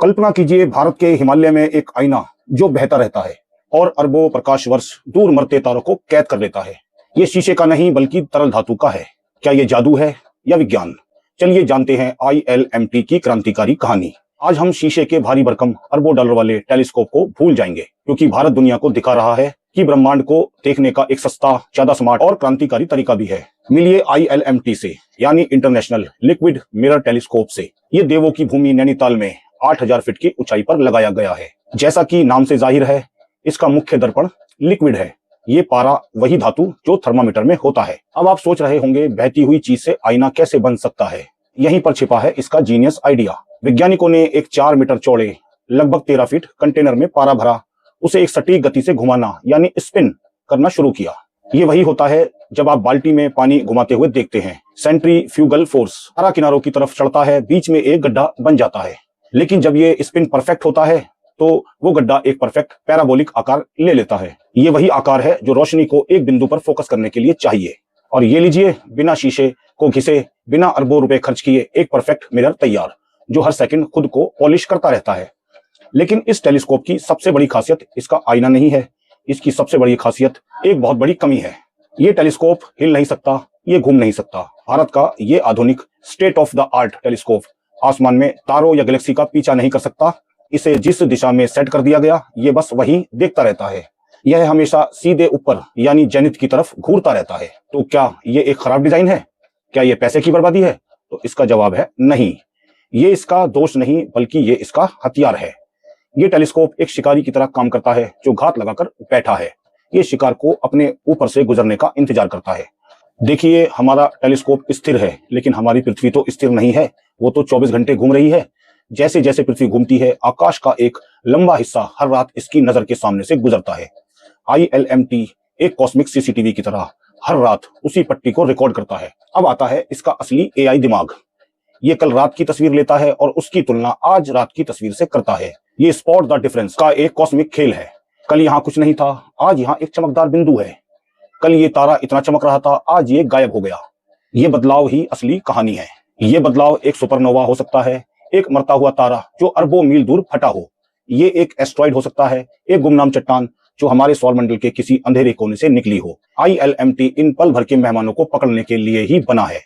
कल्पना कीजिए भारत के हिमालय में एक आईना जो बहता रहता है और अरबों प्रकाश वर्ष दूर मरते तारों को कैद कर लेता है। ये शीशे का नहीं बल्कि तरल धातु का है। क्या ये जादू है या विज्ञान? चलिए जानते हैं ILMT की क्रांतिकारी कहानी। आज हम शीशे के भारी भरकम अरबों डॉलर वाले टेलीस्कोप को भूल जाएंगे, क्योंकि भारत दुनिया को दिखा रहा है कि ब्रह्मांड को देखने का एक सस्ता, ज्यादा स्मार्ट और क्रांतिकारी तरीका भी है। मिलिए ILMT से, यानी इंटरनेशनल लिक्विड मिरर टेलीस्कोप से। ये देवों की भूमि नैनीताल में 8000 फीट की ऊंचाई पर लगाया गया है। जैसा कि नाम से जाहिर है, इसका मुख्य दर्पण लिक्विड है। ये पारा वही धातु जो थर्मामीटर में होता है। अब आप सोच रहे होंगे, बहती हुई चीज से आईना कैसे बन सकता है? यहीं पर छिपा है इसका जीनियस आइडिया। वैज्ञानिकों ने एक 4 मीटर चौड़े, लगभग 13 फीट कंटेनर में पारा भरा, उसे एक सटीक गति से घुमाना यानी स्पिन करना शुरू किया। ये वही होता है जब आप बाल्टी में पानी घुमाते हुए देखते हैं। सेंट्रीफ्यूगल फोर्स पारा किनारों की तरफ चढ़ता है, बीच में एक गड्ढा बन जाता है। लेकिन जब ये स्पिन परफेक्ट होता है तो वो गड्ढा एक परफेक्ट पैराबोलिक आकार ले लेता है। ये वही आकार है जो रोशनी को एक बिंदु पर फोकस करने के लिए चाहिए। और ये लीजिए, बिना शीशे को घिसे, बिना अरबों रुपए खर्च किए, एक परफेक्ट मिरर तैयार, जो हर सेकंड खुद को पॉलिश करता रहता है। लेकिन इस टेलीस्कोप की सबसे बड़ी खासियत इसका आईना नहीं है। इसकी सबसे बड़ी खासियत एक बहुत बड़ी कमी है। ये टेलीस्कोप हिल नहीं सकता, ये घूम नहीं सकता। भारत का ये आधुनिक state of the art telescope आसमान में तारों या गैलेक्सी का पीछा नहीं कर सकता। इसे जिस दिशा में सेट कर दिया गया, ये बस वहीं देखता रहता है। यह हमेशा सीधे ऊपर यानी जेनिथ की तरफ घूरता रहता है। तो क्या ये एक खराब डिजाइन है? क्या ये पैसे की बर्बादी है? तो इसका जवाब है नहीं। ये इसका दोष नहीं, बल्कि ये इसका हथियार है। ये टेलीस्कोप एक शिकारी की तरह काम करता है, जो घात लगाकर बैठा है। ये शिकार को अपने ऊपर से गुजरने का इंतजार करता है। देखिए, हमारा टेलीस्कोप स्थिर है, लेकिन हमारी पृथ्वी तो स्थिर नहीं है। वो तो 24 घंटे घूम रही है। जैसे जैसे पृथ्वी घूमती है, आकाश का एक लंबा हिस्सा हर रात इसकी नजर के सामने से गुजरता है। ILMT एक कॉस्मिक CCTV की तरह हर रात उसी पट्टी को रिकॉर्ड करता है। अब आता है इसका असली AI दिमाग। ये कल रात की तस्वीर लेता है और उसकी तुलना आज रात की तस्वीर से करता है। ये स्पॉट द डिफरेंस का एक कॉस्मिक खेल है। कल यहाँ कुछ नहीं था, आज यहाँ एक चमकदार बिंदु है। कल ये तारा इतना चमक रहा था, आज ये गायब हो गया। ये बदलाव ही असली कहानी है। ये बदलाव एक सुपरनोवा हो सकता है, एक मरता हुआ तारा जो अरबों मील दूर फटा हो। ये एक एस्ट्रॉइड हो सकता है, एक गुमनाम चट्टान जो हमारे सौरमंडल के किसी अंधेरे कोने से निकली हो। ILMT इन पल भर के मेहमानों को पकड़ने के लिए ही बना है।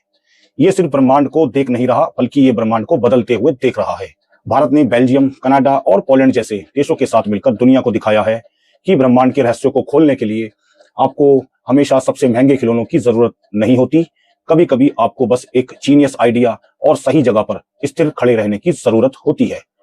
ये सिर्फ ब्रह्मांड को देख नहीं रहा, बल्कि ये ब्रह्मांड को बदलते हुए देख रहा है। भारत ने बेल्जियम, कनाडा और पोलैंड जैसे देशों के साथ मिलकर दुनिया को दिखाया है कि ब्रह्मांड के रहस्यों को खोलने के लिए आपको हमेशा सबसे महंगे खिलौनों की जरूरत नहीं होती। कभी कभी आपको बस एक जीनियस आइडिया और सही जगह पर स्थिर खड़े रहने की जरूरत होती है।